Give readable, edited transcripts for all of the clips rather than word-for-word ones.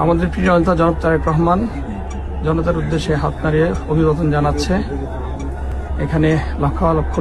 আমাদের প্রিয় নেতা জনাব তারেক রহমান জনতার উদ্দেশ্যে হাত নাড়িয়ে অভিবাদন জানাচ্ছে। এখানে লক্ষ লক্ষ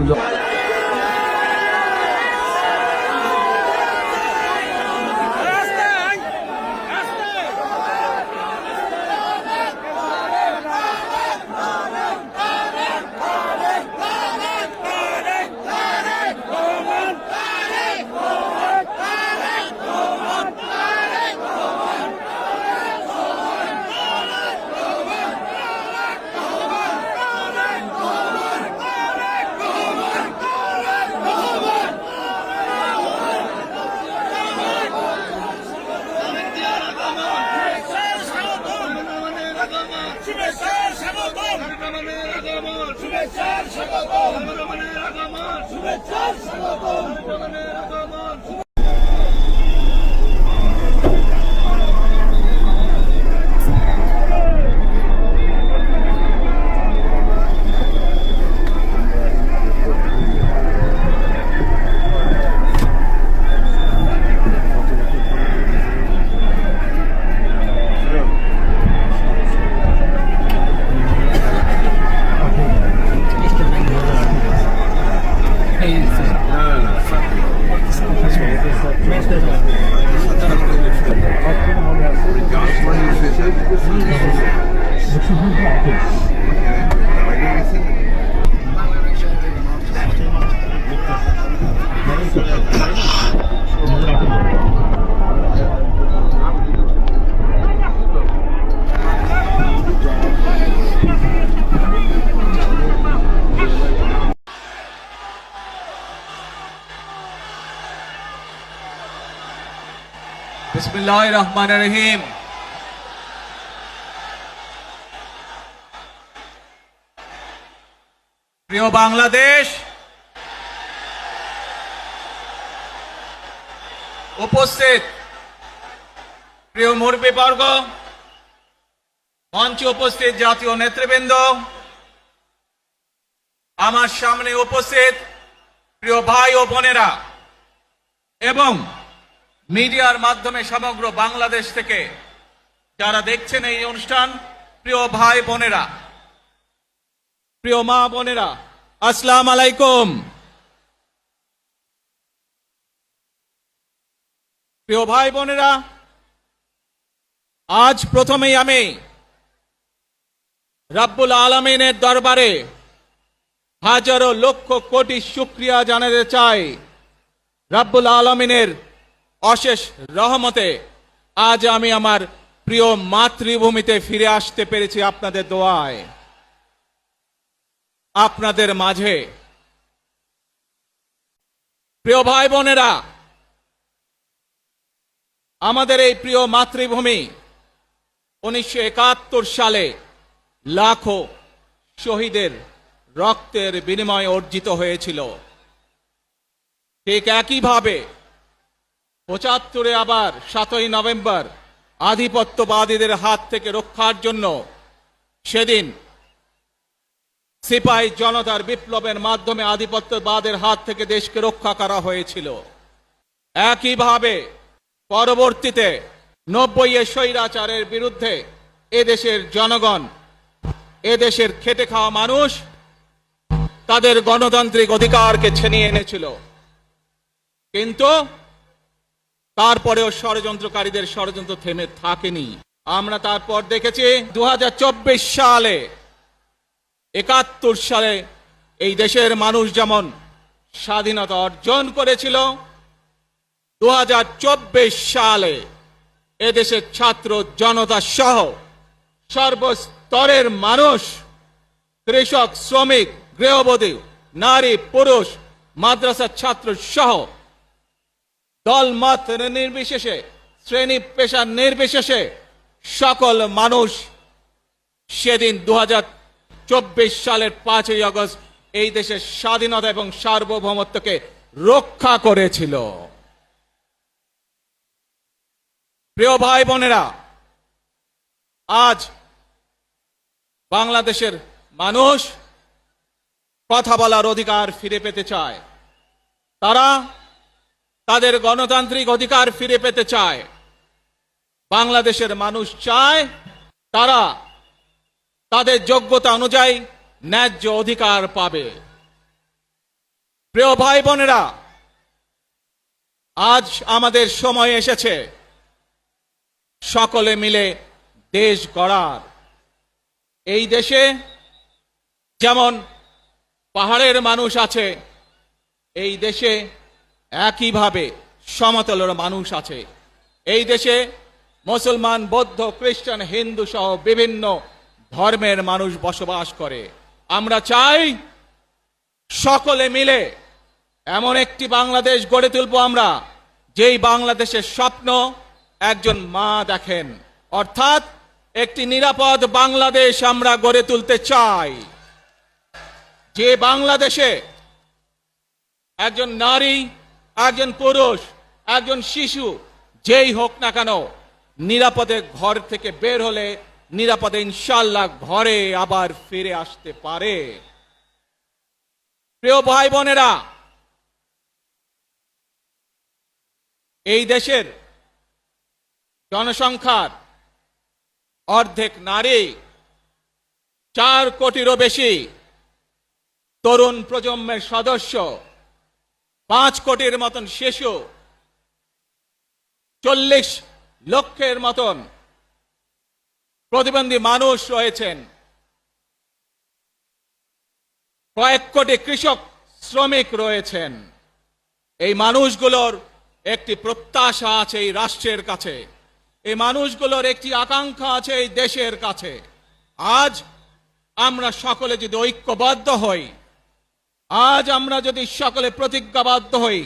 বিসমিল্লাহির রহমানির রহিম। প্রিয় বাংলাদেশ, উপস্থিত প্রিয় মুরব্বীবর্গ, মঞ্চে উপস্থিত জাতীয় নেতৃবৃন্দ, আমার সামনে উপস্থিত প্রিয় ভাই ও বোনেরা এবং মিডিয়ার মাধ্যমে সমগ্র বাংলাদেশ থেকে যারা দেখছেন এই অনুষ্ঠান, প্রিয় ভাই বোনেরা, প্রিয় মা বোনেরা, আসসালামু আলাইকুম। প্রিয় ভাই বোনেরা, আজ প্রথমেই আমি রব্বুল আলামিনের দরবারে হাজারো লক্ষ কোটি শুকরিয়া জানাতে চাই। রব্বুল আলামিনের অশেষ রহমতে আজ আমি আমার প্রিয় মাতৃভূমিতে ফিরে আসতে পেরেছি আপনাদের দোয়ায়, আপনাদের মাঝে। প্রিয় ভাই বোনেরা, আমাদের এই প্রিয় মাতৃভূমি 1971 সালে লাখো শহীদের রক্তের বিনিময়ে অর্জিত হয়েছিল। ঠিক একইভাবে 75-এ আবার 7ই নভেম্বর আধিপত্যবাদীদের হাত থেকে রক্ষার জন্য সেদিন সিপাহী জনতার বিপ্লবের মাধ্যমে আধিপত্যবাদের হাত থেকে দেশকে রক্ষা করা হয়েছিল। একইভাবে পরবর্তীতে 90-এ স্বৈরাচারের বিরুদ্ধে এদেশের জনগণ, এদেশের খেটে খাওয়া মানুষ তাদের গণতান্ত্রিক অধিকারকে ছিনিয়ে এনেছিল। কিন্তু তারপরেও ষড়যন্ত্রকারীদের ষড়যন্ত্র থেমে থাকেনি। আমরা তারপর দেখেছি 2024 সালে, 71 সালে এই দেশের মানুষ যেমন স্বাধীনতা অর্জন করেছিল, 2024 সালে এদেশের ছাত্র জনতা সহ সর্বস্তরের মানুষ, কৃষক, শ্রমিক, গৃহবধূ, নারী, পুরুষ, মাদ্রাসার ছাত্র সহ দল মত নির্বিশেষে, শ্রেণী পেশা নির্বিশেষে সকল মানুষ সেদিন 2024 সালের 5ই আগস্ট এই দেশের স্বাধীনতা এবং সার্বভৌমত্বকে রক্ষা করেছিল। প্রিয় ভাই বোনেরা, আজ বাংলাদেশের মানুষ কথা বলার অধিকার ফিরে পেতে চায়, তারা তাদের গণতান্ত্রিক অধিকার ফিরে পেতে চায়। বাংলাদেশের মানুষ চায় তারা তাদের যোগ্যতা অনুযায়ী ন্যায্য অধিকার পাবে। প্রিয় ভাই বোনেরা, আজ আমাদের সময় এসেছে সকলে মিলে দেশ গড়ার। এই দেশে যেমন পাহাড়ের মানুষ আছে, এই দেশে একইভাবে সমতলের মানুষ আছে। এই দেশে মুসলমান, বৌদ্ধ, খ্রিস্টান, হিন্দু সহ বিভিন্ন ধর্মের মানুষ বসবাস করে। আমরা চাই সকলে মিলে এমন একটি বাংলাদেশ গড়ে তুলব আমরা, যেই বাংলাদেশের স্বপ্ন একজন মা দেখেন, অর্থাৎ একটি নিরাপদ বাংলাদেশ আমরা গড়ে তুলতে চাই। যে বাংলাদেশে একজন নারী, একজন পুরুষ, একজন শিশু যেই হোক না কেন নিরাপদে ঘর থেকে বের হলে নিরাপদে ইনশাআল্লাহ ঘরে আবার ফিরে আসতে পারে। প্রিয় ভাই বোনেরা, এই দেশের জনসংখ্যার অর্ধেক নারী, 4 কোটিরও বেশি তরুণ প্রজন্মের সদস্য, 5 কোটির মতন শিশু, 40 লক্ষের মতন প্রতিবন্ধী মানুষ রয়েছেন, কয়েক কোটি কৃষক শ্রমিক রয়েছেন। এই মানুষগুলোর একটি প্রত্যাশা আছে এই রাষ্ট্রের কাছে, এই মানুষগুলোর একটি আকাঙ্ক্ষা আছে এই দেশের কাছে। আজ আমরা সকলে যদি ঐক্যবদ্ধ হই, আজ আমরা যদি সকলে প্রতিজ্ঞাবদ্ধ হই,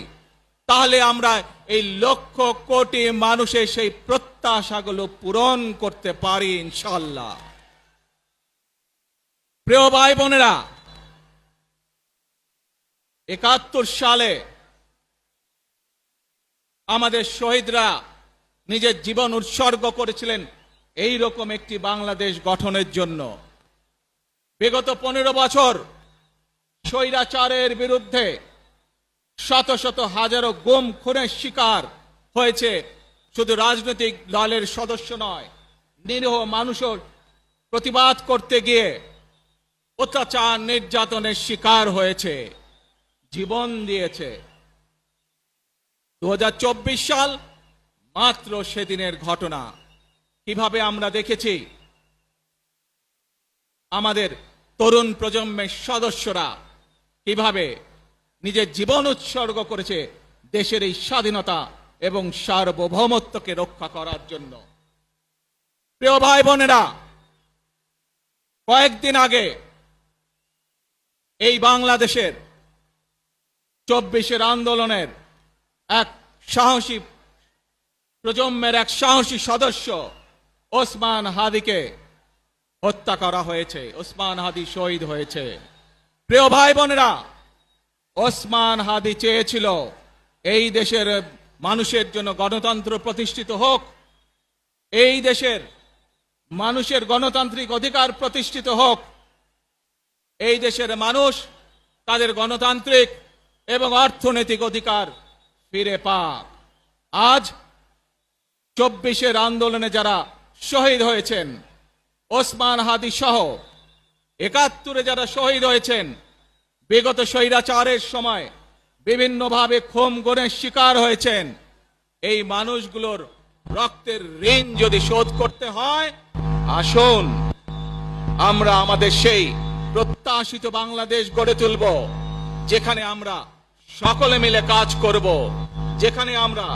তাহলে আমরা এই লক্ষ কোটি মানুষের সেই প্রত্যাশাগুলো পূরণ করতে পারি ইনশাআল্লাহ। প্রিয় ভাই বোনেরা, 71 সালে আমাদের শহীদরা নিজের জীবন উৎসর্গ করেছিলেন এই রকম একটি বাংলাদেশ গঠনের জন্য। বিগত 15 বছর স্বৈরাচারের বিরুদ্ধে শত শত হাজারো গুম খুনের শিকার হয়েছে শুধু রাজনৈতিক দলের সদস্য নয়, নিরীহ মানুষের প্রতিবাদ করতে গিয়ে অত্যাচার নির্যাতনের শিকার হয়েছে, জীবন দিয়েছে। 2024 সাল মাত্র সেদিনের ঘটনা। কিভাবে আমরা দেখেছি আমাদের তরুণ প্রজন্মের সদস্যরা কিভাবে নিজের জীবন উৎসর্গ করেছে দেশের এই স্বাধীনতা এবং সার্বভৌমত্বকে রক্ষা করার জন্য। প্রিয় ভাই বোনেরা, কয়েকদিন আগে এই বাংলাদেশের 24 আন্দোলনের এক সাহসী প্রজন্মের এক সাহসী সদস্য ওসমান হাদিকে হত্যা করা হয়েছে। ওসমান হাদি শহীদ হয়েছে। প্রিয় ভাই বোনেরা, ওসমান হাদি চেয়েছিল এই দেশের মানুষের জন্য গণতন্ত্র প্রতিষ্ঠিত হোক, এই দেশের মানুষের গণতান্ত্রিক অধিকার প্রতিষ্ঠিত হোক, এই দেশের মানুষ তাদের গণতান্ত্রিক এবং অর্থনৈতিক অধিকার ফিরে পাক। আজ 24 আন্দোলনে যারা শহীদ হয়েছেন, ওসমান হাদি সহ 71 যারা শহীদ হয়েছেন, বিগত স্বৈরাচারের সময় বিভিন্নভাবে খুন গুমের শিকার হয়েছেন, এই মানুষগুলোর রক্তের ঋণ যদি শোধ করতে হয়, আসুন আমরা আমাদের সেই প্রত্যাশিত বাংলাদেশ গড়ে তুলব, যেখানে আমরা সকলে মিলে কাজ করব, যেখানে আমরা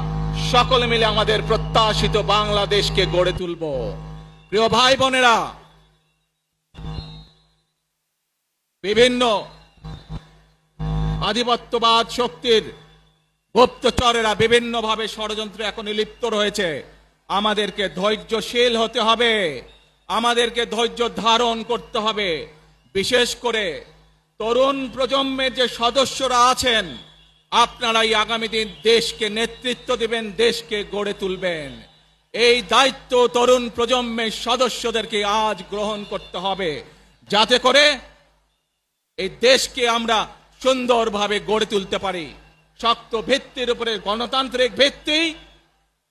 সকলে মিলে আমাদের প্রত্যাশিত বাংলাদেশকে গড়ে তুলব। প্রিয় ভাই বোনেরা, বিভিন্ন আধিপত্যবাদ শক্তির গুপ্তচরেরা বিভিন্নভাবে ষড়যন্ত্রে এখন লিপ্ত রয়েছে। আমাদেরকে ধৈর্যশীল হতে হবে, আমাদেরকে ধৈর্য ধারণ করতে হবে। বিশেষ করে তরুণ প্রজন্মের যে সদস্যরা আছেন, আপনারাই আগামী দিন দেশকে নেতৃত্ব দিবেন, দেশকে গড়ে তুলবেন। এই দায়িত্ব তরুণ প্রজন্মের সদস্যদেরকে আজ গ্রহণ করতে হবে, যাতে করে এই দেশকে আমরা সুন্দরভাবে গড়ে তুলতে পারি। শক্ত ভিত্তির উপরে গণতান্ত্রিক ভিত্তি,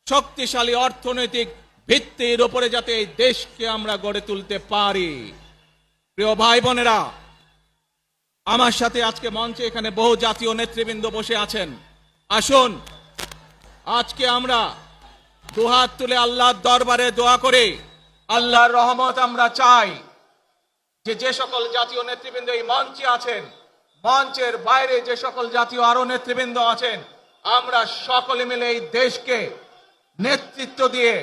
শক্তিশালী অর্থনৈতিক ভিত্তির উপরে যাতে এই দেশকে আমরা গড়ে তুলতে পারি। প্রিয় ভাই বোনেরা, আমার সাথে আজকে মঞ্চে এখানে বহু জাতীয় নেতৃবৃন্দ বসে আছেন। আসুন আজকে আমরা দুহাত তুলে আল্লাহর দরবারে দোয়া করে আল্লাহর রহমত আমরা চাই। যে সকল জাতীয় নেতৃবৃন্দ এই মঞ্চে আছেন, মঞ্চের বাইরে যে সকল জাতীয় আরো নেতৃবৃন্দ আছেন, আমরা সকলে মিলে এই দেশকে নেতৃত্ব দিয়ে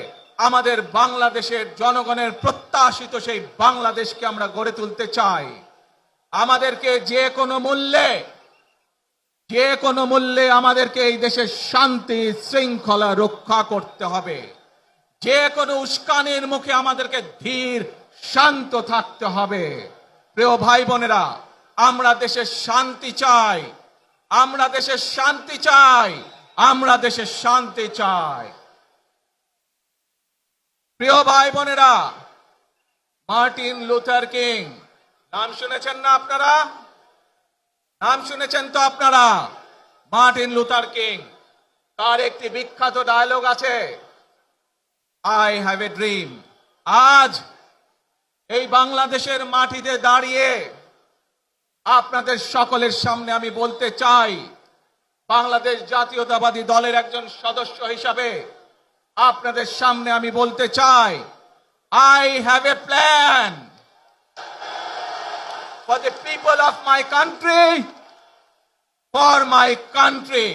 আমাদের বাংলাদেশের জনগণের প্রত্যাশিত সেই বাংলাদেশকে আমরা গড়ে তুলতে চাই। আমাদেরকে যে কোনো মূল্যে আমাদেরকে এই দেশের শান্তি শৃঙ্খলা রক্ষা করতে হবে। যে কোনো উস্কানির মুখে আমাদেরকে ধীর শান্ত থাকতে হবে। প্রিয় ভাই বোনেরা, আমরা দেশের শান্তি চাই, আমরা দেশের শান্তি চাই, আমরা দেশের শান্তি চাই। প্রিয় ভাই বোনেরা, মার্টিন লুথার কিং নাম শুনেছেন না আপনারা? নাম শুনেছেন তো আপনারা? মার্টিন লুথার কিং, তার একটি বিখ্যাত ডায়লগ আছে, আই হ্যাভ এ ড্রিম। আজ এই বাংলাদেশের মাটিতে দাঁড়িয়ে আপনাদের সকলের সামনে আমি বলতে চাই, বাংলাদেশ জাতীয়তাবাদী দলের একজন সদস্য হিসাবে আপনাদের সামনে আমি বলতে চাই, I have a plan for the people of my country, for my country.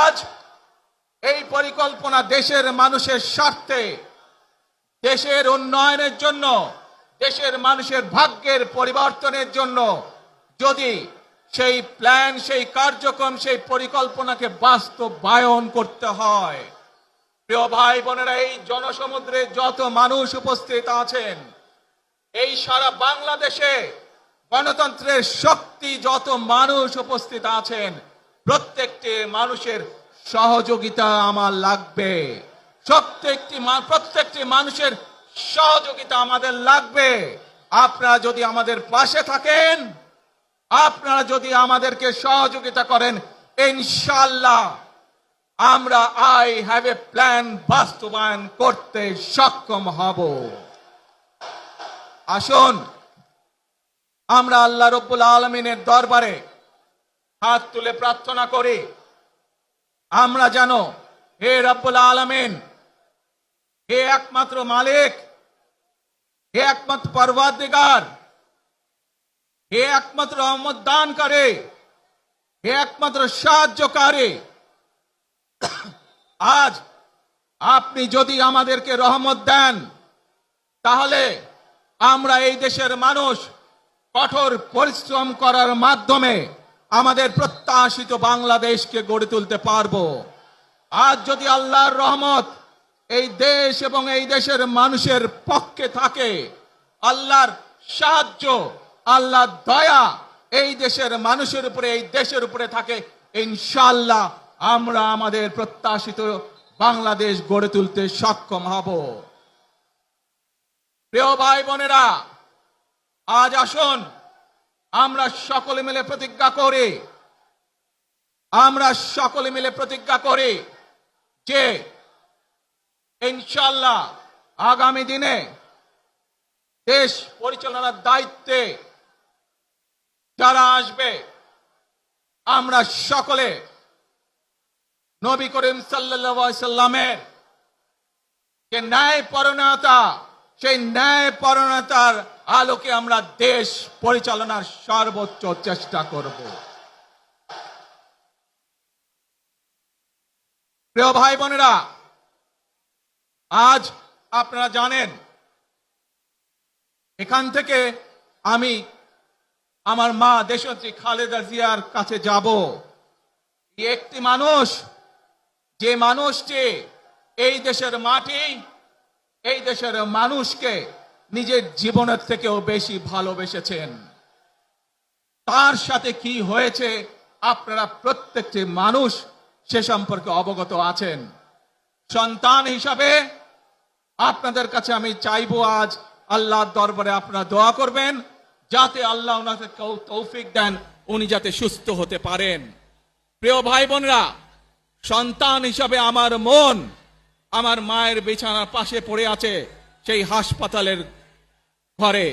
আজ এই পরিকল্পনা দেশের মানুষের স্বার্থে, দেশের উন্নয়নের জন্য, দেশের মানুষের ভাগ্যের পরিবর্তনের জন্য যদি সেই প্ল্যান, সেই কার্যক্রম, সেই পরিকল্পনাকে বাস্তবায়ন করতে হয়, প্রিয় ভাই বোনেরা, এই জনসমুদ্রে যত মানুষ উপস্থিত আছেন, এই সারা বাংলাদেশে গণতন্ত্রের শক্তি যত মানুষ উপস্থিত আছেন, প্রত্যেকটি মানুষের সহযোগিতা আমার লাগবে। প্রত্যেকটি মানুষের সহযোগিতা আমাদের লাগবে। আপনারা যদি আমাদের পাশে থাকেন, আপনারা যদি আমাদেরকে সহযোগিতা করেন, ইনশাআল্লাহ আমরা আই হ্যাভ এ প্ল্যান বাস্তবায়ন করতে সক্ষম হব। আসুন আমরা আল্লাহ রব্বুল আলামিনের দরবারে হাত তুলে প্রার্থনা করি, আমরা জানো হে রব্বুল আলামিন, হে একমাত্র মালিক, হে একমাত্র পরওয়ারদিগার, হে একমাত্র রহমত দানকারী, হে একমাত্র সাহায্যকারী, আজ আপনি যদি আমাদেরকে রহমত দেন, তাহলে আমরা এই দেশের মানুষ কঠোর পরিশ্রম করার মাধ্যমে আমাদের প্রত্যাশিত বাংলাদেশকে গড়ে তুলতে পারবো। আজ যদি আল্লাহর রহমত এই দেশ এবং এই দেশের মানুষের পক্ষে থাকে, আল্লাহর সাহায্য, আল্লাহর দয়া এই দেশের মানুষের উপরে, এই দেশের উপরে থাকে, ইনশাআল্লাহ আমরা আমাদের প্রত্যাশিত বাংলাদেশ গড়ে তুলতে সক্ষম হব। প্রিয় ভাই বোনেরা, আজ আসুন আমরা সকলে মিলে প্রতিজ্ঞা করি যে ইনশাআল্লাহ আগামী দিনে দেশ পরিচালনার দায়িত্বে যারা আসবে, আমরা সকলে নবী করিম সাল্লাল্লাহু আলাইহি সাল্লামের যে ন্যায়পরায়ণতা, সেই ন্যায়পরায়ণতার আলোকে আমরা দেশ পরিচালনার সর্বোচ্চ চেষ্টা করব। প্রিয় ভাই বোনেরা, আজ আপনারা জানেন এখান থেকে আমি আমার মা দেশনেত্রী খালেদা জিয়ার কাছে যাব। একটি মানুষ, যে মানুষটি এই দেশের মাটি, এই দেশের মানুষকে নিজের জীবনের থেকেও বেশি ভালোবেসেছেন, তার সাথে কি হয়েছে আপনারা প্রত্যেকটি মানুষ সে সম্পর্কে অবগত আছেন। সন্তান হিসাবে আপনাদের কাছে আমি চাইবো, আজ আল্লাহর দরবারে আপনারা দোয়া করবেন যাতে আল্লাহ ওনাকে তৌফিক দেন, উনি যাতে সুস্থ হতে পারেন। প্রিয় ভাই বোনেরা, সন্তান হিসাবে আমার মন আমার মায়ের বিছানার পাশে পড়ে আছে সেই হাসপাতালের ঘরে,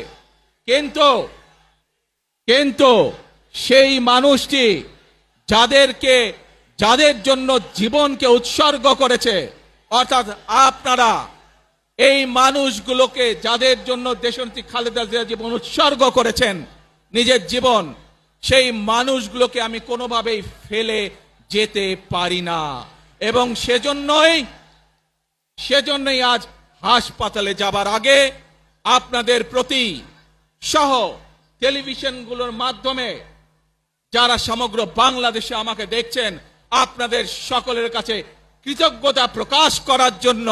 কিন্তু কিন্তু সেই মানুষটি যাদের জন্য জীবনকে উৎসর্গ করেছে, অর্থাৎ আপনারা এই মানুষগুলোকে যাদের জন্য দেশনেত্রী খালেদা জিয়া জীবন উৎসর্গ করেছেন নিজের জীবন, সেই মানুষগুলোকে আমি কোনোভাবেই ফেলে যেতে পারি না। এবং সেজন্যই আজ হাসপাতালে যাবার আগে আপনাদের প্রতি সহ টেলিভিশনগুলোর মাধ্যমে যারা সমগ্র বাংলাদেশে আমাকে দেখছেন, আপনাদের সকলের কাছে কৃতজ্ঞতা প্রকাশ করার জন্য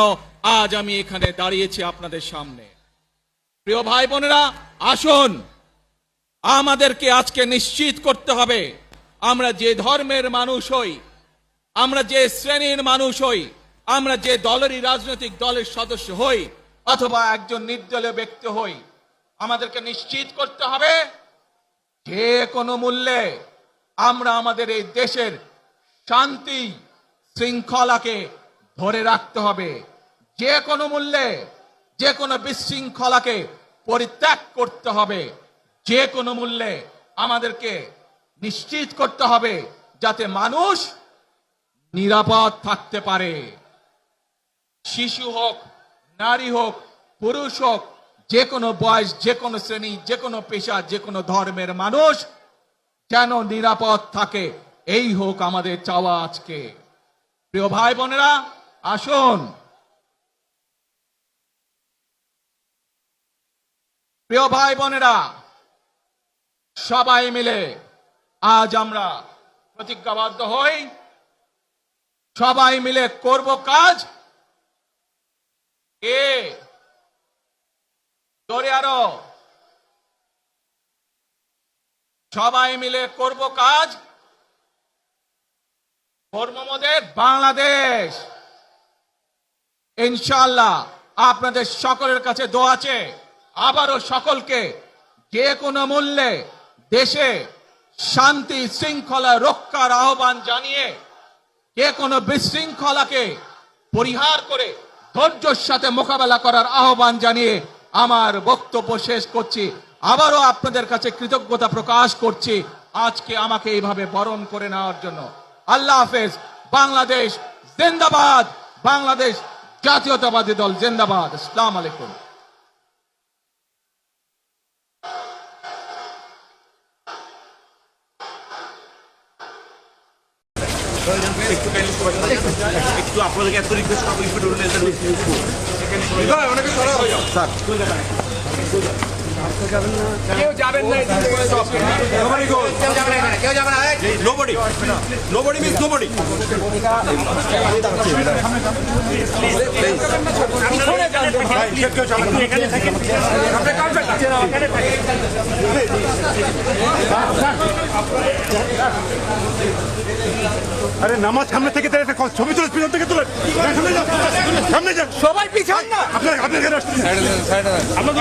আজ আমি এখানে দাঁড়িয়েছি আপনাদের সামনে। প্রিয় ভাই বোনেরা, আসুন আমাদেরকে আজকে নিশ্চিত করতে হবে, আমরা যে ধর্মের মানুষ হই, আমরা যে শ্রেণীর মানুষ হই, আমরা যে দলেরই রাজনৈতিক দলের সদস্য হই অথবা একজন নির্দলীয় ব্যক্তি হই, আমাদেরকে নিশ্চিত করতে হবে যে কোনো মূল্যে আমরা আমাদের এই দেশের শান্তি শৃঙ্খলাকে ধরে রাখতে হবে। যে কোনো মূল্যে যে কোনো বিশৃঙ্খলাকে পরিত্যাগ করতে হবে। যে কোনো মূল্যে আমাদেরকে নিশ্চিত করতে হবে যাতে মানুষ নিরাপদ থাকতে পারে। শিশু হোক, নারী হোক, পুরুষ হোক, যে কোনো বয়স, যে কোনো শ্রেণী, যে কোনো পেশা, যে কোনো ধর্মের মানুষ যেন নিরাপদ থাকে, এই হোক আমাদের চাওয়া আজকে। প্রিয় ভাই বোনেরা, আসুন প্রিয় ভাই বোনেরা, সবাই মিলে আজ আমরা প্রতিজ্ঞাবদ্ধ হই, সবাই মিলে করব কাজ। জোরে আরো, সবাই মিলে করব কাজ, কর্মমোদের বাংলাদেশ। ইনশাআল্লাহ আপনাদের সকলের কাছে দোয়া আছে, আবারও সকলকে যে কোনো মূল্যে দেশে শান্তি শৃঙ্খলা রক্ষার আহ্বান জানিয়ে যে কোনো বিশৃঙ্খলাকে পরিহার করে ধৈর্যের সাথে মোকাবেলা করার আহ্বান জানিয়ে আমার বক্তব্য শেষ করছি। আবারও আপনাদের কাছে কৃতজ্ঞতা প্রকাশ করছি আজকে আমাকে এইভাবে বরণ করে নেওয়ার জন্য। আল্লাহ হাফেজ। বাংলাদেশ জিন্দাবাদ, বাংলাদেশ জাতীয়তাবাদী দল জিন্দাবাদ। আসসালামু আলাইকুম। একটু আপনাদেরকে এত রিকোয়েস্ট করবো, স্যার কেউ যাবেন না, nobody means nobody. আরে নামাজ সামনে থেকে ছবি তুলে পিছন থেকে তুলে সামনে যান, সবাই পিছন না, আপনার আমরা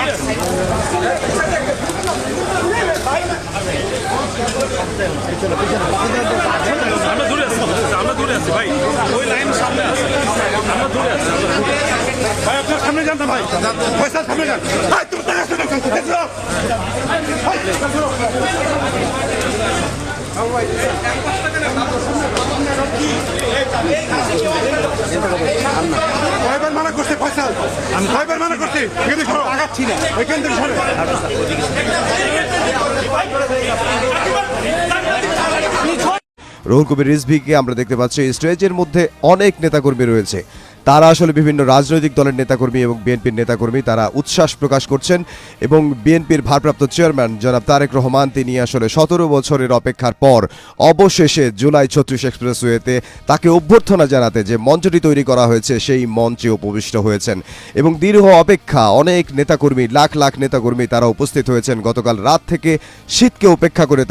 দূরে আছি, আমরা দূরে আছি ভাই, ওই লাইন সামনে আছে, আমরা দূরে আছি ভাই, আপনার সামনে যান না ভাই, পয়সা সামনে যান ভাই, তুমি কয়বার মানা করছে ফয়সাল, আমি কয়বার মানা করছি, এখান থেকে আগাচ্ছি না, এখান থেকে সরে। রুহুল কবির রিজভীকে আমরা দেখতে পাচ্ছি স্টেজের মধ্যে অনেক নেতাকর্মী রয়েছে, তারা আসলে বিভিন্ন রাজনৈতিক দলের নেতাকর্মী এবং বিএনপির নেতাকর্মী, তারা উচ্ছ্বাস প্রকাশ করছেন এবং বিএনপির ভারপ্রাপ্ত চেয়ারম্যান জনাব তারেক রহমান তিনি আসলে 17 বছরের অপেক্ষার পর অবশেষে জুলাই 36 এক্সপ্রেসওয়েতে তাকে অভ্যর্থনা জানাতে যে মঞ্চটি তৈরি করা হয়েছে সেই মঞ্চে উপবিষ্ট হয়েছেন এবং দীর্ঘ অপেক্ষা অনেক নেতাকর্মী, লাখ লাখ নেতাকর্মী তারা উপস্থিত হয়েছেন। গতকাল রাত থেকে শীতকে উপেক্ষা করে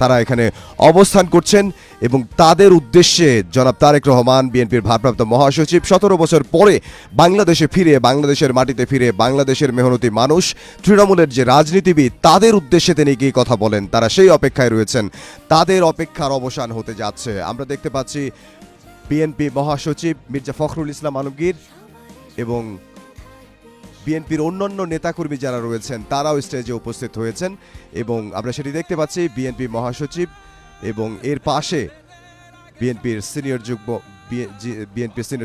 তারা এখানে অবস্থান করছেন এবং তাদের উদ্দেশ্যে জনাব তারেক রহমান বিএনপির ভারপ্রাপ্ত মহাসচিব 17 বছর পরে বাংলাদেশে ফিরে, বাংলাদেশের মাটিতে ফিরে, বাংলাদেশের মেহনতি মানুষ, তৃণমূলের যে রাজনীতিবিদ তাদের উদ্দেশ্যে তিনি কি কথা বলেন, তারা সেই অপেক্ষায় রয়েছেন। তাদের অপেক্ষার অবসান হতে যাচ্ছে। আমরা দেখতে পাচ্ছি বিএনপি মহাসচিব মির্জা ফখরুল ইসলাম আলমগীর এবং বিএনপির অন্যান্য নেতাকর্মী যারা রয়েছেন তারাও স্টেজে উপস্থিত হয়েছেন এবং আমরা সেটি দেখতে পাচ্ছি বিএনপি মহাসচিব এবং এর পাশে বিএনপির সিনিয়র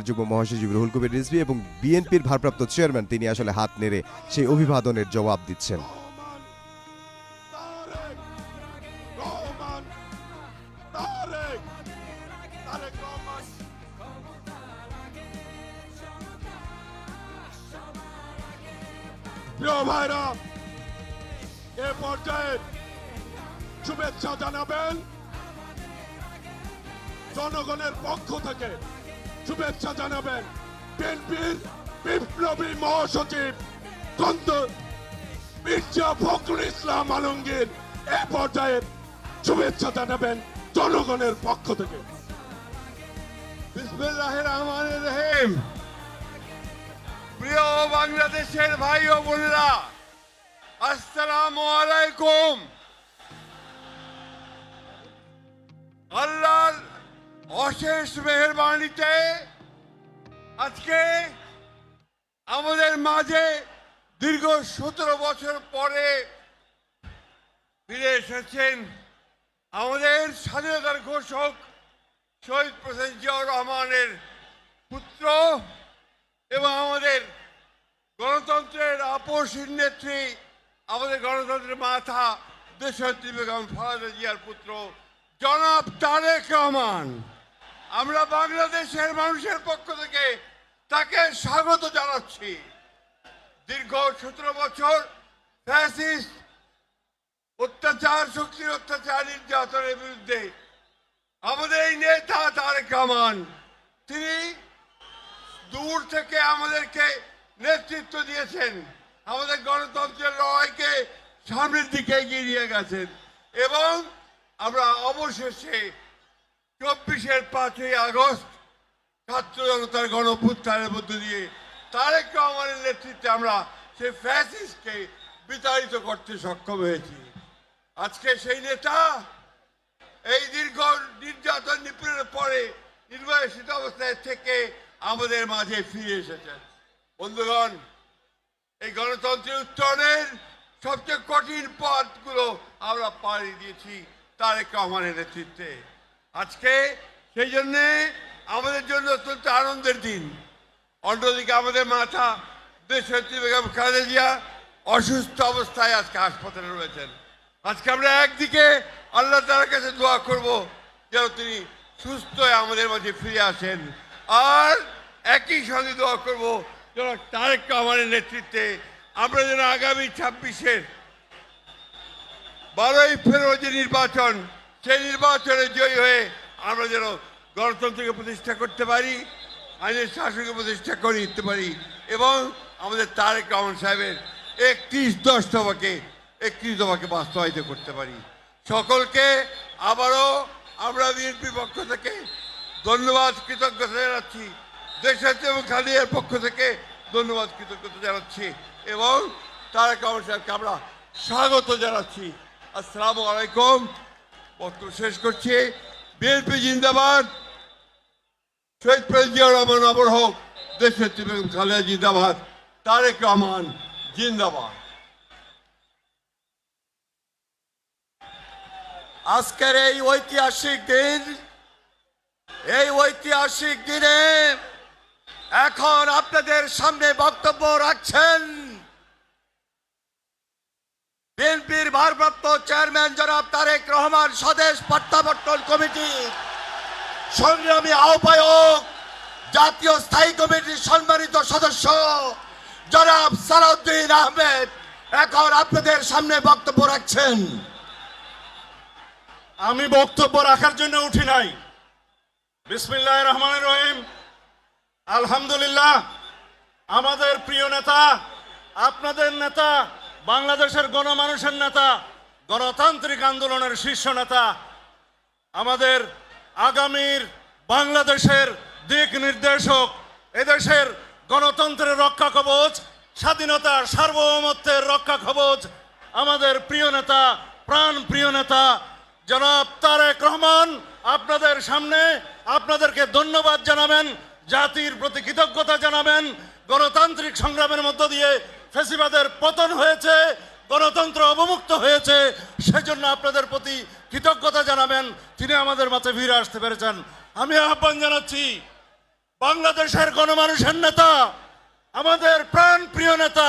যুগ্ম মহাসচিব রুহুল কবির রিজভী এবং বিএনপির ভারপ্রাপ্ত চেয়ারম্যান তিনি আসলে হাত নেড়ে সেই অভিবাদনের জবাব দিচ্ছেন। প্রিয় ভাইরা, এ পর্যায়ে শুভেচ্ছা জানাবেন জনগণের পক্ষ থেকে শুভেচ্ছা জানাবেন বিএনপির বিপ্লবী মহাসচিব মির্জা ফখরুল ইসলাম আলমগীর এ পর্যায়ে শুভেচ্ছা জানাবেন জনগণের পক্ষ থেকে। বিসমিল্লাহির রহমানির রহিম। প্রিয় বাংলাদেশের ভাই ও বোনেরা, আসসালামু আলাইকুম। আল্লাহর অশেষ মেহেরবানিতে আজকে আমাদের মাঝে দীর্ঘ 17 বছর পরে ফিরে এসেছেন আমাদের স্বাধীনতার ঘোষক শহীদ প্রেসিডেন্ট জিয়াউর রহমানের পুত্র এবং আমাদের গণতন্ত্রের আপসহীন নেত্রী, আমাদের গণতন্ত্রের মাথা দেশনেত্রী বেগম খালেদা জিয়ার পুত্র জনাব তারেক রহমান। আমরা বাংলাদেশের মানুষের পক্ষ থেকে তাকে স্বাগত জানাচ্ছি। দীর্ঘ 17 বছর ফ্যাসিস্ট অত্যাচার, শক্তির অত্যাচার, নির্যাতনের বিরুদ্ধে আমাদের এই নেতা তারেক রহমান তিনি দূর থেকে আমাদেরকে নেতৃত্ব দিয়েছেন, আমাদের গণতন্ত্রের লড়াইকে সামনের দিকে এগিয়ে নিয়ে গেছেন এবং আমরা অবশেষে 24-এর 5ই আগস্ট ছাত্র জনতার গণঅভ্যুত্থানের মধ্য দিয়ে তারেক রহমানের নেতৃত্বে আমরা সেই ফ্যাসিস্টকে বিতাড়িত করতে সক্ষম হয়েছি। আজকে সেই নেতা এই দীর্ঘ নির্যাতন নিপীড়নের পরে নির্বাসিত অবস্থায় থেকে আমাদের মাঝে ফিরে এসেছেন। বন্ধুগণ, এই গণতন্ত্রের উত্তরণের সবচেয়ে কঠিন পথগুলো আমরা পাড়ি দিয়েছি তারেক রহমানের নেতৃত্বে। আজকে সেই জন্যে আমাদের জন্য অত্যন্ত আনন্দের দিন। অন্যদিকে আমাদের মাথা দেশনেত্রী বেগম খালেদা জিয়া অসুস্থ অবস্থায় আজকে হাসপাতালে রয়েছেন। আজকে আমরা একদিকে আল্লাহ তাআলার কাছে দোয়া করব যেন তিনি সুস্থ হয়ে আমাদের মাঝে ফিরে আসেন, আর একই সঙ্গে দোয়া করব যেন তারেক রহমানের নেতৃত্বে আমরা যেন আগামী 26-এর 12ই ফেব্রুয়ারি যে নির্বাচন, সেই নির্বাচনে জয়ী হয়ে আমরা যেন গণতন্ত্রকে প্রতিষ্ঠা করতে পারি, আইনের শাসনকে প্রতিষ্ঠা করে দিতে পারি এবং আমাদের তারেক রহমান সাহেবের 31 দফাকে বাস্তবায়িত করতে পারি। সকলকে আবারও আমরা বিএনপির পক্ষ থেকে ধন্যবাদ, কৃতজ্ঞতা জানাচ্ছি। দেশনেত্রী এবং খালেদার পক্ষ থেকে ধন্যবাদ, কৃতজ্ঞতা জানাচ্ছি এবং তারেক রহমান সাহেবকে আমরা স্বাগত জানাচ্ছি। আসসালামু আলাইকুম। বক্তব্য শেষ করছি। বিএনপি জিন্দাবাদ, শহীদ প্রেসিডেন্ট জিয়াউর রহমান অমর হোক, দেশনেত্রী বেগম খালেদা জিন্দাবাদ, তারেক রহমান জিন্দাবাদ। আজকের এই ঐতিহাসিক দিনে এখন আপনাদের সামনে বক্তব্য রাখছেন বিএনপির ভারপ্রাপ্ত চেয়ারম্যান জনাব তারেক রহমান, স্বদেশ প্রত্যাবর্তন কমিটির সংগ্রামী আহ্বায়ক, জাতীয় স্থায়ী কমিটির সম্মানিত সদস্য জনাব সালাউদ্দিন আহমেদ এখন আপনাদের সামনে বক্তব্য রাখছেন। আমি বক্তব্য রাখার জন্য উঠি নাই। বিসমিল্লাহির রহমানির রহিম। আলহামদুলিল্লাহ, আমাদের প্রিয় নেতা, আপনাদের নেতা, বাংলাদেশের গণমানুষের নেতা, গণতান্ত্রিক আন্দোলনের শীর্ষ নেতা, আমাদের আগামীর বাংলাদেশের দিক নির্দেশক, এদেশের গণতন্ত্রের রক্ষা কবচ, স্বাধীনতার সার্বভৌমত্বের রক্ষা কবচ, আমাদের প্রিয় নেতা, প্রাণ প্রিয় নেতা জনাব তারেক রহমান আপনাদের সামনে আপনাদেরকে ধন্যবাদ জানাবেন, জাতির প্রতি কৃতজ্ঞতা জানাবেন, গণতান্ত্রিক সংগ্রামের মধ্য দিয়ে ফ্যাসিবাদের পতন হয়েছে, গণতন্ত্র অবমুক্ত হয়েছে। সেজন্য আপনাদের প্রতি কৃতজ্ঞতা জানাবেন, তিনি আমাদের মাঝে ফিরে আসতে পেরেছেন। আমি আহ্বান জানাচ্ছি বাংলাদেশের গণমানুষের নেতা, আমাদের প্রাণ প্রিয় নেতা,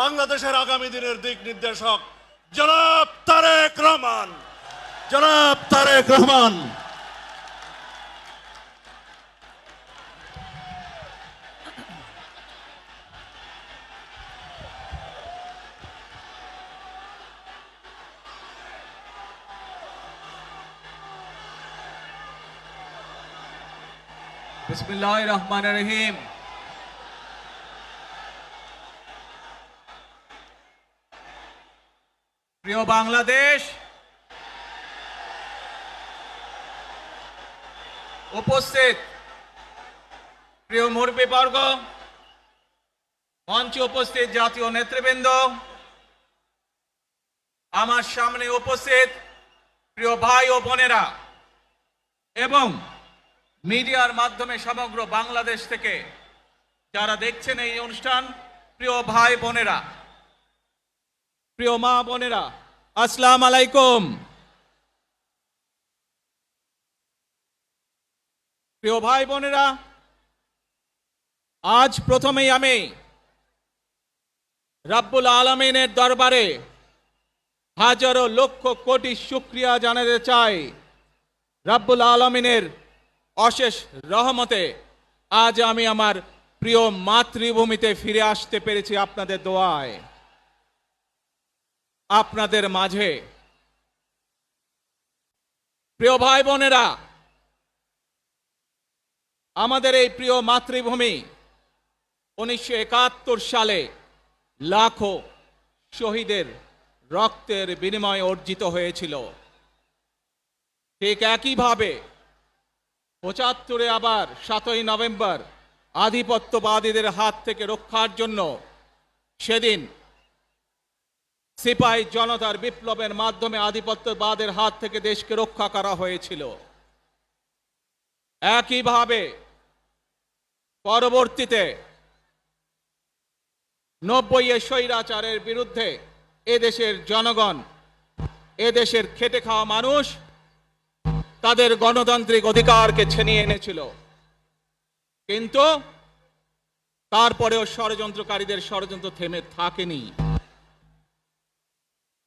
বাংলাদেশের আগামী দিনের দিক নির্দেশক জনাব তারেক রহমান, জনাব তারেক রহমান। বিসমিল্লাহির রহমানির রহিম। প্রিয় বাংলাদেশ, উপস্থিত প্রিয় মুরব্বীবর্গ, মঞ্চে উপস্থিত জাতীয় নেতৃবৃন্দ, আমার সামনে উপস্থিত প্রিয় ভাই ও বোনেরা এবং মিডিয়ার মাধ্যমে সমগ্র বাংলাদেশ থেকে যারা দেখছেন এই অনুষ্ঠান, প্রিয় ভাই বোনেরা, প্রিয় মা বোনেরা, আসসালামু আলাইকুম। প্রিয় ভাই বোনেরা, আজ প্রথমেই আমি রাব্বুল আলামিনের দরবারে হাজারো লক্ষ কোটি শুকরিয়া জানাতে চাই। রাব্বুল আলামিনের অশেষ রহমতে আজ আমি আমার প্রিয় মাতৃভূমিতে ফিরে আসতে পেরেছি আপনাদের দোয়ায়। আপনাদের মাঝে প্রিয় ভাই বোনেরা, আমাদের এই প্রিয় মাতৃভূমি 1971 সালে লাখো শহীদের রক্তের বিনিময়ে অর্জিত হয়েছিল। ঠিক একইভাবে 75-এ আবার 7ই নভেম্বর আধিপত্যবাদীদের হাত থেকে রক্ষার জন্য সেদিন সিপাহী জনতার বিপ্লবের মাধ্যমে আধিপত্যবাদের হাত থেকে দেশকে রক্ষা করা হয়েছিল। একইভাবে পরবর্তীতে 90-এ স্বৈরাচারের বিরুদ্ধে এদেশের জনগণ, এদেশের খেটে খাওয়া মানুষ তাদের গণতান্ত্রিক অধিকারকে ছিনিয়ে এনেছিল। কিন্তু তারপরেও ষড়যন্ত্রকারীদের ষড়যন্ত্র থেমে থাকেনি।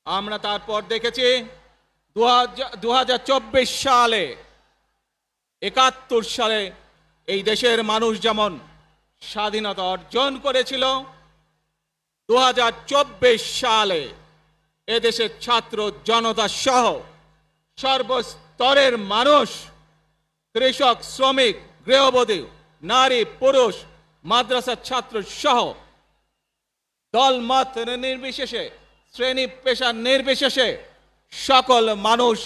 আমরা তারপর দেখেছি 2024 সালে, 71 সালে এই দেশের মানুষ যেমন স্বাধীনতা অর্জন করেছিল, 2024 সালে এদেশের ছাত্র জনতা সহ সর্বস্তরের মানুষ, কৃষক, শ্রমিক, গৃহবধূ, নারী, পুরুষ, মাদ্রাসার ছাত্র সহ দলমত নির্বিশেষে, শ্রেণী পেশা নির্বিশেষে সকল মানুষ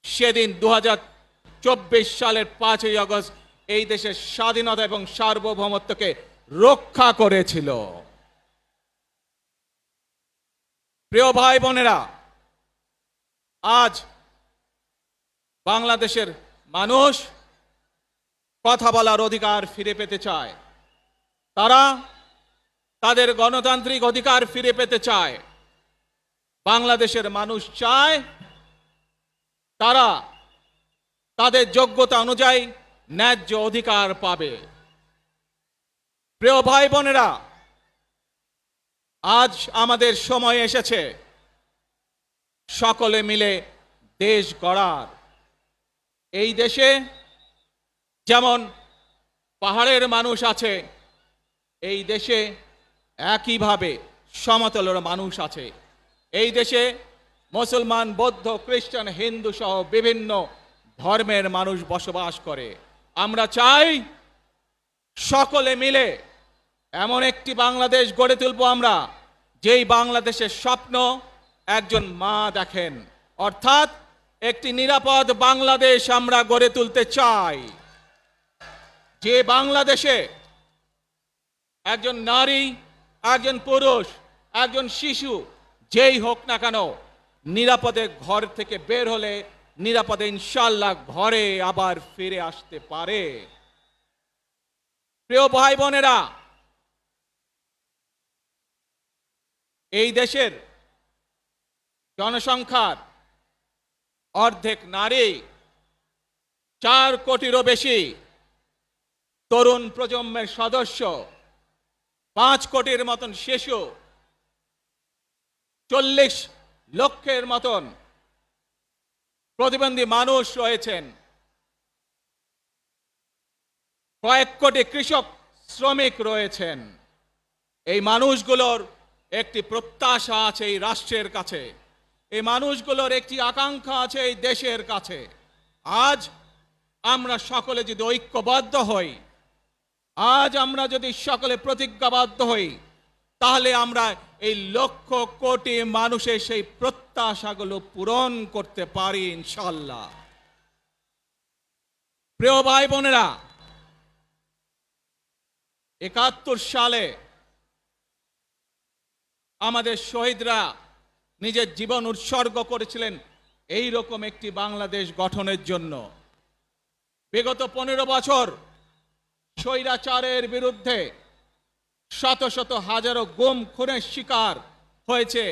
সেদিন 2024 সালের 5ই আগস্ট এই দেশের স্বাধীনতা এবং সার্বভৌমত্বকে রক্ষা করেছিল। প্রিয় ভাই বোনেরা, আজ বাংলাদেশের মানুষ কথা বলার অধিকার ফিরে পেতে চায়, তারা তাদের গণতান্ত্রিক অধিকার ফিরে পেতে চায়। বাংলাদেশের মানুষ চায় তারা তাদের যোগ্যতা অনুযায়ী ন্যায্য অধিকার পাবে। প্রিয় ভাই বোনেরা, আজ আমাদের সময় এসেছে সকলে মিলে দেশ গড়ার। এই দেশে যেমন পাহাড়ের মানুষ আছে, এই দেশে একইভাবে সমতলের মানুষ আছে। এই দেশে মুসলমান, বৌদ্ধ, খ্রিস্টান, হিন্দু সহ বিভিন্ন ধর্মের মানুষ বসবাস করে। আমরা চাই সকলে মিলে এমন একটি বাংলাদেশ গড়ে তুলব আমরা, যেই বাংলাদেশের স্বপ্ন একজন মা দেখেন, অর্থাৎ একটি নিরাপদ বাংলাদেশ আমরা গড়ে তুলতে চাই। যে বাংলাদেশে একজন নারী, একজন পুরুষ, একজন শিশু যেই হোক না কেন নিরাপদে ঘর থেকে বের হলে নিরাপদে ইনশাআল্লাহ ঘরে আবার ফিরে আসতে পারে। প্রিয় ভাই বোনেরা, এই দেশের জনসংখ্যার অর্ধেক নারী, 4 কোটিরও বেশি তরুণ প্রজন্মের সদস্য, 5 কোটির মতন শিশু, 40 লক্ষের মতন প্রতিবন্ধী মানুষ রয়েছেন, কয়েক কোটি কৃষক শ্রমিক রয়েছেন। এই মানুষগুলোর একটি প্রত্যাশা আছে এই রাষ্ট্রের কাছে, এই মানুষগুলোর একটি আকাঙ্ক্ষা আছে এই দেশের কাছে। আজ আমরা সকলে যদি ঐক্যবদ্ধ হই, আজ আমরা যদি সকলে প্রতিজ্ঞাবদ্ধ হই, তাহলে আমরা এই লক্ষ কোটি মানুষের সেই প্রত্যাশাগুলো পূরণ করতে পারি ইনশাআল্লাহ। প্রিয় ভাই বোনেরা, 71 সালে আমাদের শহীদরা নিজের জীবন উৎসর্গ করেছিলেন এই রকম একটি বাংলাদেশ গঠনের জন্য। বিগত 15 বছর স্বৈরাচারের বিরুদ্ধে শত শত হাজারো গুম খুনের শিকার হয়েছে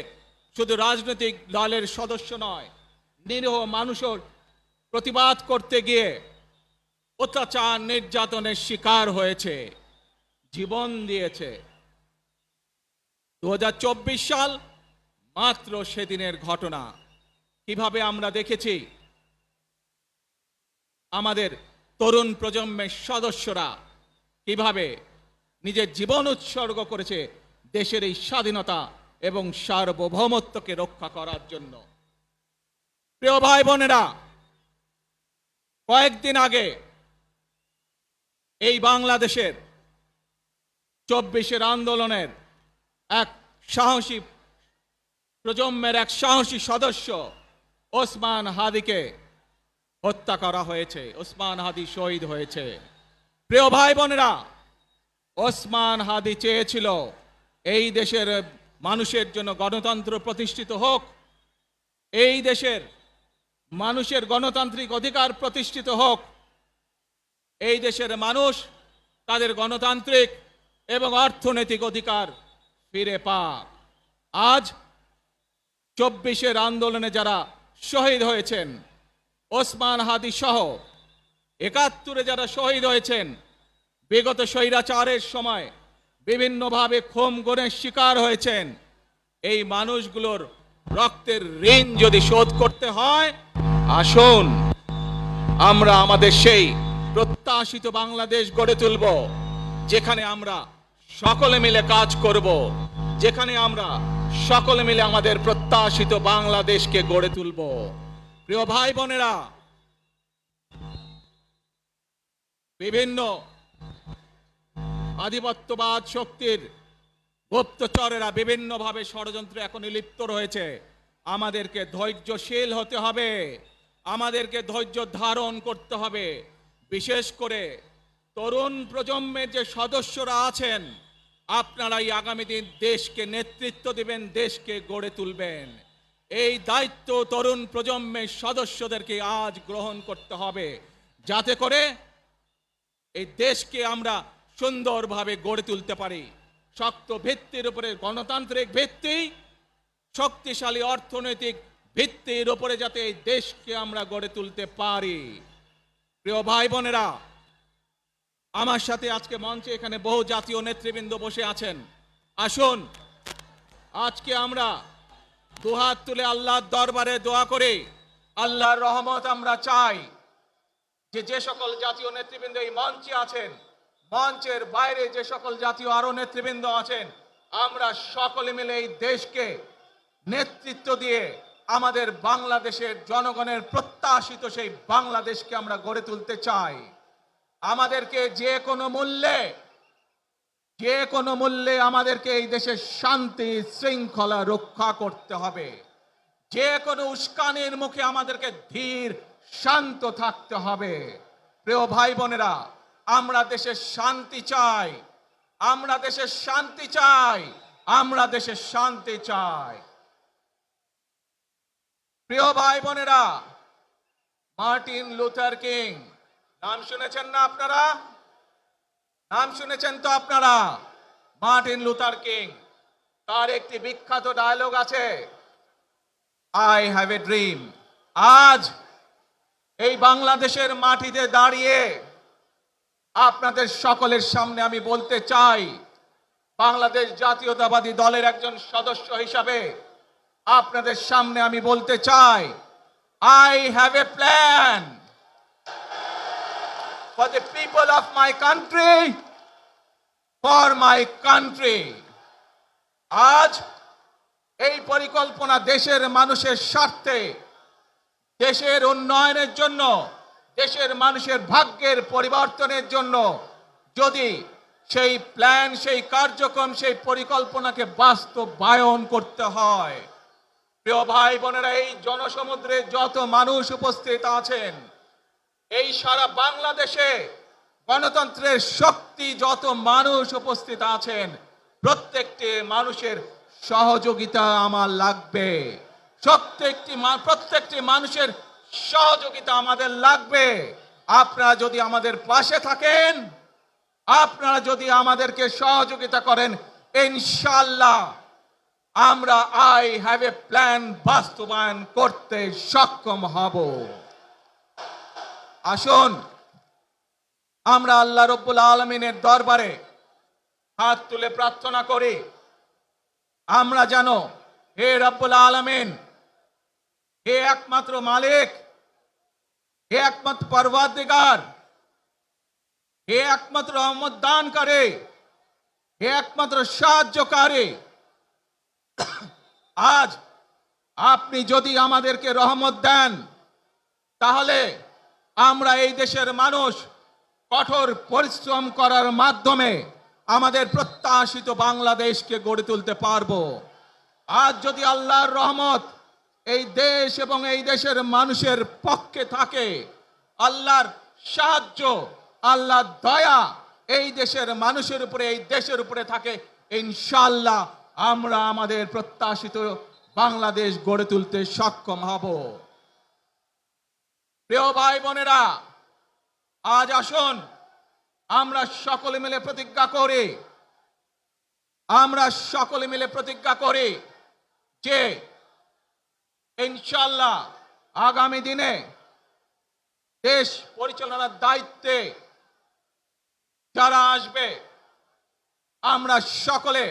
শুধু রাজনৈতিক দলের সদস্য নয়, নিরীহ মানুষের প্রতিবাদ করতে গিয়ে অত্যাচার নির্যাতনের শিকার হয়েছে, জীবন দিয়েছে। 2024 সাল মাত্র সেদিনের ঘটনা। কিভাবে আমরা দেখেছি আমাদের তরুণ প্রজন্মের সদস্যরা কিভাবে নিজের জীবন উৎসর্গ করেছে দেশের এই স্বাধীনতা এবং সার্বভৌমত্বকে রক্ষা করার জন্য। প্রিয় ভাই বোনেরা, কয়েকদিন আগে এই বাংলাদেশের 24 আন্দোলনের এক সাহসী প্রজন্মের এক সাহসী সদস্য ওসমান হাদিকে হত্যা করা হয়েছে। ওসমান হাদি শহীদ হয়েছে। প্রিয় ভাই বোনেরা, ওসমান হাদি চেয়েছিল এই দেশের মানুষের জন্য গণতন্ত্র প্রতিষ্ঠিত হোক, এই দেশের মানুষের গণতান্ত্রিক অধিকার প্রতিষ্ঠিত হোক, এই দেশের মানুষ তাদের গণতান্ত্রিক এবং অর্থনৈতিক অধিকার ফিরে পাক। আজ 24 আন্দোলনে যারা শহীদ হয়েছেন, ওসমান হাদি সহ 71 যারা শহীদ হয়েছেন, বিগত স্বৈরাচারের সময় বিভিন্নভাবে খুন গুমের শিকার হয়েছেন, এই মানুষগুলোর রক্তের ঋণ যদি শোধ করতে হয়, আসুন আমরা আমাদের সেই প্রত্যাশিত বাংলাদেশ গড়ে তুলব, যেখানে আমরা সকলে মিলে কাজ করব, যেখানে আমরা সকলে মিলে আমাদের প্রত্যাশিত বাংলাদেশকে গড়ে তুলব। প্রিয় ভাই বোনেরা, বিভিন্ন আধিপত্যবাদ শক্তির গুপ্তচরেরা বিভিন্নভাবে ষড়যন্ত্রে এখন লিপ্ত রয়েছে। আমাদেরকে ধৈর্যশীল হতে হবে, আমাদেরকে ধৈর্য ধারণ করতে হবে। বিশেষ করে তরুণ প্রজন্মের যে সদস্যরা আছেন, আপনারাই আগামী দিন দেশকে নেতৃত্ব দিবেন, দেশকে গড়ে তুলবেন। এই দায়িত্ব তরুণ প্রজন্মের সদস্যদেরকে আজ গ্রহণ করতে হবে, যাতে করে এই দেশকে আমরা সুন্দরভাবে গড়ে তুলতে পারি। শক্ত ভিত্তির উপরে গণতান্ত্রিক ভিত্তি, শক্তিশালী অর্থনৈতিক ভিত্তির উপরে যাতে এই দেশকে আমরা গড়ে তুলতে পারি। প্রিয় ভাই বোনেরা, আমার সাথে আজকে মঞ্চে এখানে বহু জাতীয় নেতৃবৃন্দ বসে আছেন। আসুন আজকে আমরা দুহাত তুলে আল্লাহর দরবারে দোয়া করে আল্লাহর রহমত আমরা চাই। যে সকল জাতীয় নেতৃবৃন্দ এই মঞ্চে আছেন, মঞ্চের বাইরে যে সকল জাতীয় আরো নেতৃবৃন্দ আছেন, আমরা সকলে মিলে এই দেশকে নেতৃত্ব দিয়ে আমাদের বাংলাদেশের জনগণের প্রত্যাশিত সেই বাংলাদেশকে আমরা গড়ে তুলতে চাই। আমাদেরকে যে কোনো মূল্যে আমাদেরকে এই দেশের শান্তি শৃঙ্খলা রক্ষা করতে হবে। যে কোনো উস্কানির মুখে আমাদেরকে ধীর শান্ত থাকতে হবে। প্রিয় ভাই বোনেরা, আমরা দেশের শান্তি চাই, আমরা দেশের শান্তি চাই, আমরা দেশের শান্তি চাই। প্রিয় ভাই বোনেরা, মার্টিন লুথার কিং নাম শুনেছেন না আপনারা? নাম শুনেছেন তো আপনারা? মার্টিন লুথার কিং তার একটি বিখ্যাত ডায়লগ আছে, আই হ্যাভ এ ড্রিম। আজ এই বাংলাদেশের মাটিতে দাঁড়িয়ে আপনাদের সকলের সামনে আমি বলতে চাই, বাংলাদেশ জাতীয়তাবাদী দলের একজন সদস্য হিসাবে আপনাদের সামনে আমি বলতে চাই, I have a plan for the people of my country, for my country. আজ এই পরিকল্পনা দেশের মানুষের স্বার্থে, দেশের উন্নয়নের জন্য, দেশের মানুষের ভাগ্যের পরিবর্তনের জন্য যদি সেই প্ল্যান, সেই কার্যক্রম, সেই পরিকল্পনাকে বাস্তবায়ন করতে হয়, প্রিয় ভাই বোনেরা, এই জনসমুদ্রে যত মানুষ উপস্থিত আছেন, এই সারা বাংলাদেশে গণতন্ত্রের শক্তি যত মানুষ উপস্থিত আছেন, প্রত্যেকটি মানুষের সহযোগিতা আমার লাগবে। প্রত্যেকটি মানুষের সহযোগিতা আমাদের লাগবে। আপনারা যদি আমাদের পাশে থাকেন, আপনারা যদি আমাদেরকে সহযোগিতা করেন, ইনশাআল্লাহ আমরা আই হ্যাভ এ প্ল্যান বাস্তবায়ন করতে সক্ষম হব। আসুন আমরা আল্লাহ রব্বুল আলামিনের দরবারে হাত তুলে প্রার্থনা করি, আমরা জানো হে রব্বুল আলামিন, হে একমাত্র মালিক, হে একমাত্র পরওয়ারদিগার, হে একমাত্র রহমত দানকারী, হে একমাত্র সাহায্যকারী, আজ আপনি যদি আমাদেরকে রহমত দেন, তাহলে আমরা এই দেশের মানুষ কঠোর পরিশ্রম করার মাধ্যমে আমাদের প্রত্যাশিত বাংলাদেশকে গড়ে তুলতে পারবো। আজ যদি আল্লাহর রহমত এই দেশ এবং এই দেশের মানুষের পক্ষে থাকে, আল্লাহর সাহায্য, আল্লাহর দয়া এই দেশের মানুষের উপরে, এই দেশের উপরে থাকে, ইনশাআল্লাহ আমরা আমাদের প্রত্যাশিত বাংলাদেশ গড়ে তুলতে সক্ষম হব। প্রিয় ভাই বোনেরা, আজ আসুন আমরা সকলে মিলে প্রতিজ্ঞা করি, আমরা সকলে মিলে প্রতিজ্ঞা করি যে ইনশাআল্লাহ আগামী দিনে দেশ পরিচালনার দায়িত্বে যারা আসবে, আমরা সকলে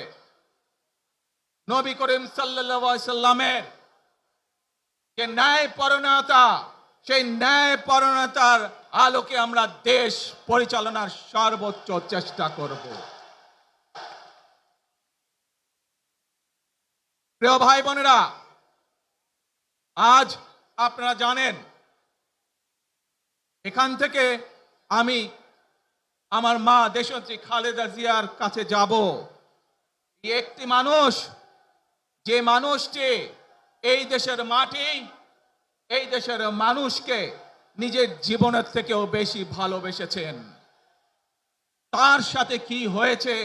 নবী করিম সাল্লাল্লাহু আলাইহি সাল্লামের যে ন্যায়পরায়ণতা, সেই ন্যায়পরায়ণতার আলোকে আমরা দেশ পরিচালনার সর্বোচ্চ চেষ্টা করব। প্রিয় ভাই বোনেরা, আজ আপনারা জানেন এখান থেকে আমি আমার মা দেশনেত্রী খালেদা জিয়ার কাছে যাব। একটি মানুষ, যে মানুষটি এই দেশের মাটি, এই দেশের মানুষকে নিজের জীবনের থেকেও বেশি ভালোবেসেছেন, তার সাথে কি হয়েছে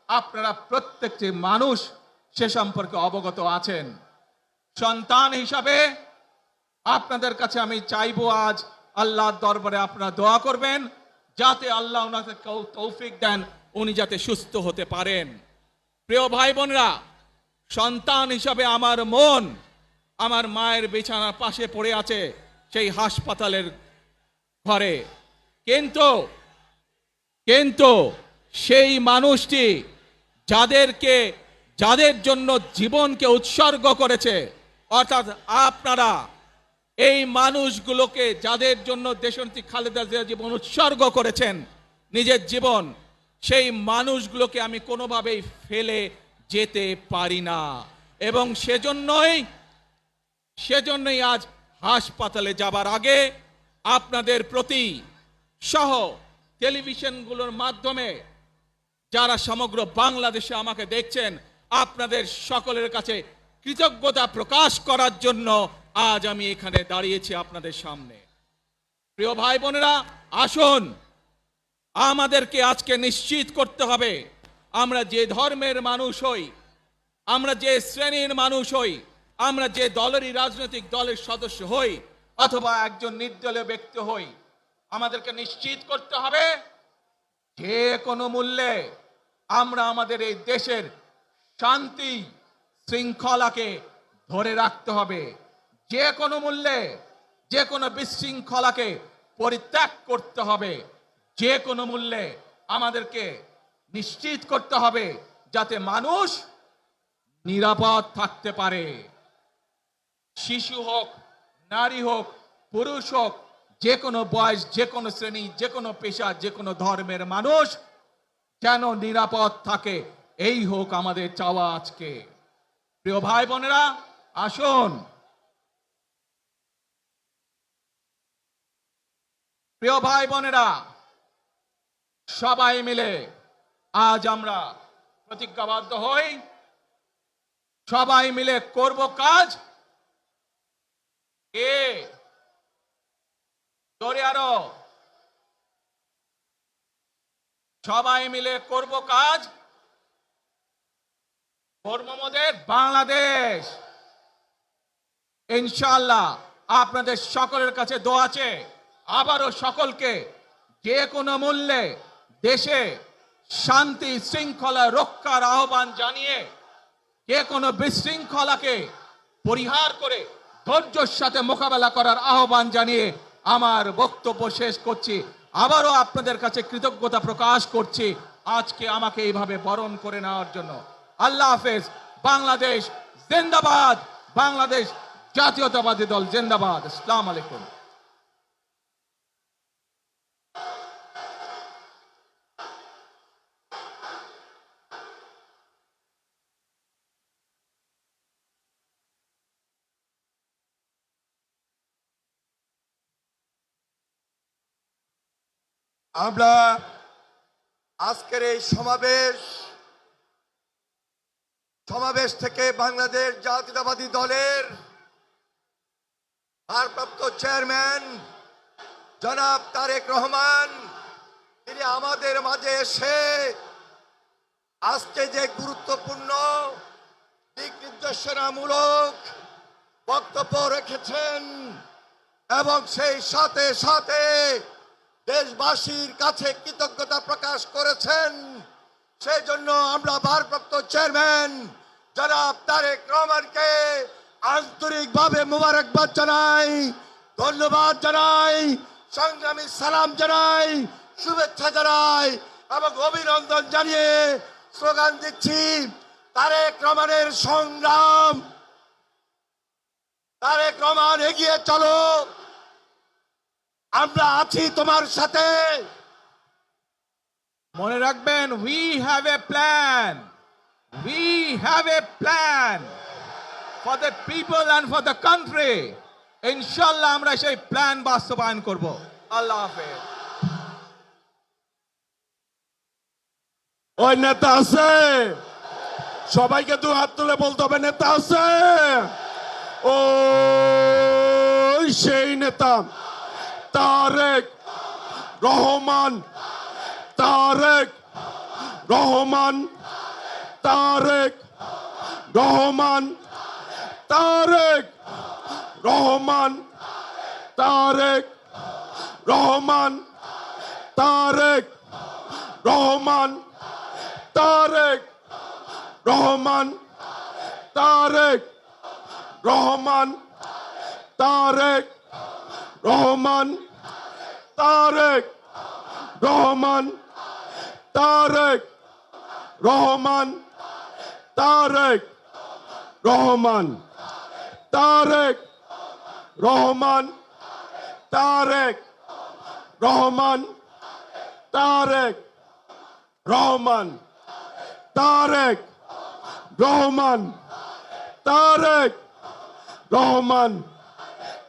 আপনারা প্রত্যেকটি মানুষ সে সম্পর্কে অবগত আছেন। সন্তান হিসাবে আপনাদের কাছে আমি চাইবো, আজ আল্লাহর দরবারে আপনারা দোয়া করবেন যাতে আল্লাহ ওনাকে তৌফিক দেন, উনি যাতে সুস্থ হতে পারেন। প্রিয় ভাই বোনরা, সন্তান হিসাবে আমার মন আমার মায়ের বিছানার পাশে পড়ে আছে সেই হাসপাতালের ঘরে, কিন্তু সেই মানুষটি যাদের জন্য জীবনকে উৎসর্গ করেছে, অর্থাৎ আপনারা এই মানুষগুলোকে, যাদের জন্য দেশনেত্রী খালেদা জিয়া জীবন উৎসর্গ করেছেন, নিজের জীবন, সেই মানুষগুলোকে আমি কোনোভাবেই ফেলে যেতে পারি না। এবং সেজন্যই আজ হাসপাতালে যাবার আগে আপনাদের প্রতি সহ টেলিভিশনগুলোর মাধ্যমে যারা সমগ্র বাংলাদেশে আমাকে দেখছেন, আপনাদের সকলের কাছে কৃতজ্ঞতা প্রকাশ করার জন্য আজ আমি এখানে দাঁড়িয়েছি আপনাদের সামনে। প্রিয় ভাই বোনেরা, আসুন আমাদেরকে আজকে নিশ্চিত করতে হবে, আমরা যে ধর্মের মানুষ হই, আমরা যে শ্রেণীর মানুষ হই, আমরা যে দলেরই রাজনৈতিক দলের সদস্য হই অথবা একজন নির্দলীয় ব্যক্তি হই, আমাদেরকে নিশ্চিত করতে হবে যে কোনো মূল্যে আমরা আমাদের এই দেশের শান্তি শৃঙ্খলাকে ধরে রাখতে হবে। যে কোনো মূল্যে যে কোনো বিশৃঙ্খলাকে পরিত্যাগ করতে হবে। যে কোনো মূল্যে আমাদেরকে নিশ্চিত করতে হবে যাতে মানুষ নিরাপদ থাকতে পারে। শিশু হোক, নারী হোক, পুরুষ হোক, যে কোনো বয়স, যে কোনো শ্রেণী, যে কোনো পেশা, যে কোনো ধর্মের মানুষ যেন নিরাপদ থাকে, এই হোক আমাদের চাওয়া আজকে। প্রিয় ভাই বোনেরা, আসুন প্রিয় ভাই বোনেরা, সবাই মিলে আজ আমরা প্রতিজ্ঞাবদ্ধ হই, সবাই মিলে করব কাজ। জোরে আরো, সবাই মিলে করব কাজ, কর্মমোদের বাংলাদেশ। ইনশাআল্লাহ আপনাদের সকলের কাছে দোয়া আছে, আবারও সকলকে যে কোনো মূল্যে দেশে শান্তি শৃঙ্খলা রক্ষার আহ্বান জানিয়ে যে কোনো বিশৃঙ্খলাকে পরিহার করে ধৈর্যের সাথে মোকাবেলা করার আহ্বান জানিয়ে আমার বক্তব্য শেষ করছি। আবারও আপনাদের কাছে কৃতজ্ঞতা প্রকাশ করছি আজকে আমাকে এইভাবে বরণ করে নেওয়ার জন্য। আল্লাহ হাফেজ। বাংলাদেশ জিন্দাবাদ, বাংলাদেশ জাতীয়তাবাদী দল জিন্দাবাদ। আসসালামু আলাইকুম। আমরা আজকের এই সমাবেশ থেকে বাংলাদেশ জাতীয়তাবাদী দলের ভারপ্রাপ্ত চেয়ারম্যান জনাব তারেক রহমান, তিনি আমাদের মাঝে এসে আজকে যে গুরুত্বপূর্ণ দিক নির্দেশনামূলক বক্তব্য রেখেছেন এবং সেই সাথে সাথে দেশবাসীর কাছে কৃতজ্ঞতা প্রকাশ করেছেন, সেই জন্য আমরা ভারপ্রাপ্ত চেয়ারম্যান জনাব তারেক রহমানকে আন্তরিকভাবে মোবারকবাদ জানাই, ধন্যবাদ জানাই, সংগ্রামী সালাম জানাই, শুভেচ্ছা জানাই এবং অভিনন্দন জানিয়ে স্লোগান দিচ্ছি, তারেক রহমানের সংগ্রাম, তারেক রহমান এগিয়ে চলো, আমরা আছি তোমার সাথে। মনে রাখবেন, we have a plan, we have a plan for the people and for the country. ইনশাআল্লাহ আমরা সেই প্ল্যান বাস্তবায়ন করব। আল্লাহ হাফেজ। ওই নেতা আছে, সবাইকে দু হাত তুলে বলতে হবে নেতা আছে। ও সেই নেতা তারেক রহমান, তারেক রহমান, তারেক রহমান, তারেক রহমান, তারেক রহমান, তারেক রহমান, তারেক রহমান, তারেক রহমান, তারেক রহমান, তারেক রহমান, তারেক রহমান, তারেক রহমান, তারেক রহমান, তারেক রহমান, তারেক রহমান, তারেক রহমান, তারেক রহমান,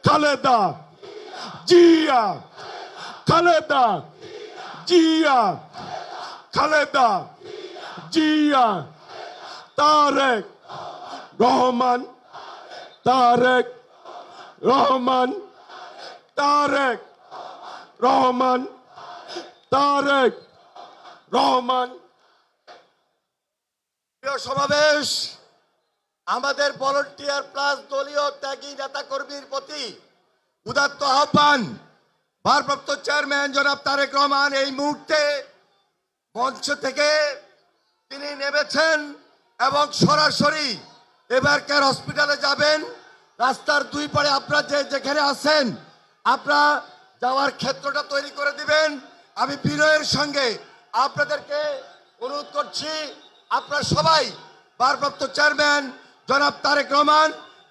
খালেদা জিয়া, খালেদা জিয়া, খালেদা জিয়া, তারেক রহমান, তারেক রহমান, তারেক রহমান, তারেক রহমান। প্রিয় সমাবেশ, আমাদের ভলান্টিয়ার প্লাস দলীয় ত্যাগী নেতাকর্মীর প্রতি উদাত্ত আহ্বান, ভারপ্রাপ্ত চেয়ারম্যান জনাব তারেক রহমান এই মুহূর্তে মঞ্চ থেকে তিনি নেমেছেন এবং সরাসরি এবার কেয়ার হসপিটালে যাবেন। রাস্তার দুই পারে আপনারা যেখানে আছেন আপনারা যাওয়ার ক্ষেত্রটা তৈরি করে দিবেন। আমি বিনয়ের সঙ্গে আপনাদেরকে অনুরোধ করছি, আপনারা সবাই ভারপ্রাপ্ত চেয়ারম্যান জনাব তারেক রহমান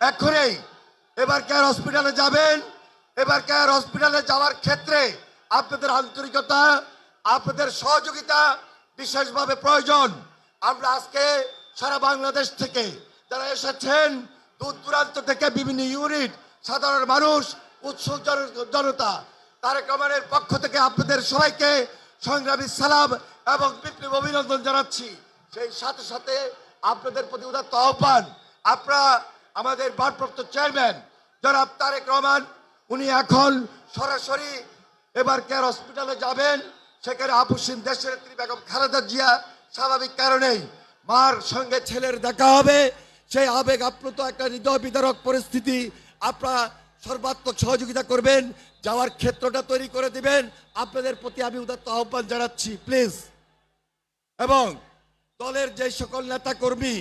এখনই এবার কেয়ার হসপিটালে যাবেন। এবার কেয়ার হসপিটালে যাওয়ার ক্ষেত্রে আপনাদের আন্তরিকতা, আপনাদের সহযোগিতা বিশেষভাবে প্রয়োজন। আমরা আজকে সারা বাংলাদেশ থেকে যারা এসেছেন, দূর দূরান্ত থেকে বিভিন্ন ইউনিট, সাধারণ মানুষ, উৎসুক জনতা, তারেক রহমানের পক্ষ থেকে আপনাদের সবাইকে সংগ্রামী সালাম এবং বিপ্লবী অভিনন্দন জানাচ্ছি। সেই সাথে সাথে আপনাদের প্রতি উদাত্ত আহ্বান, আপনারা আমাদের ভারপ্রাপ্ত চেয়ারম্যান জনাব তারেক রহমান উনি এখন সরাসরি এবার কেয়ার হসপিটালে যাবেন। সেখানে আপুসীন দেশের নেত্রী বেগম খালেদা জিয়া স্বাভাবিক কারণেই মার সঙ্গে ছেলের দেখা হবে। সেই আবেগ আপ্লুত একটা হৃদয় বিদারক পরিস্থিতি, আপনারা সর্বাত্মক সহযোগিতা করবেন, যাওয়ার ক্ষেত্রটা তৈরি করে দিবেন। আপনাদের প্রতি আমি উদাত্ত আহ্বান জানাচ্ছি প্লিজ। এবং দলের যে সকল নেতা কর্মী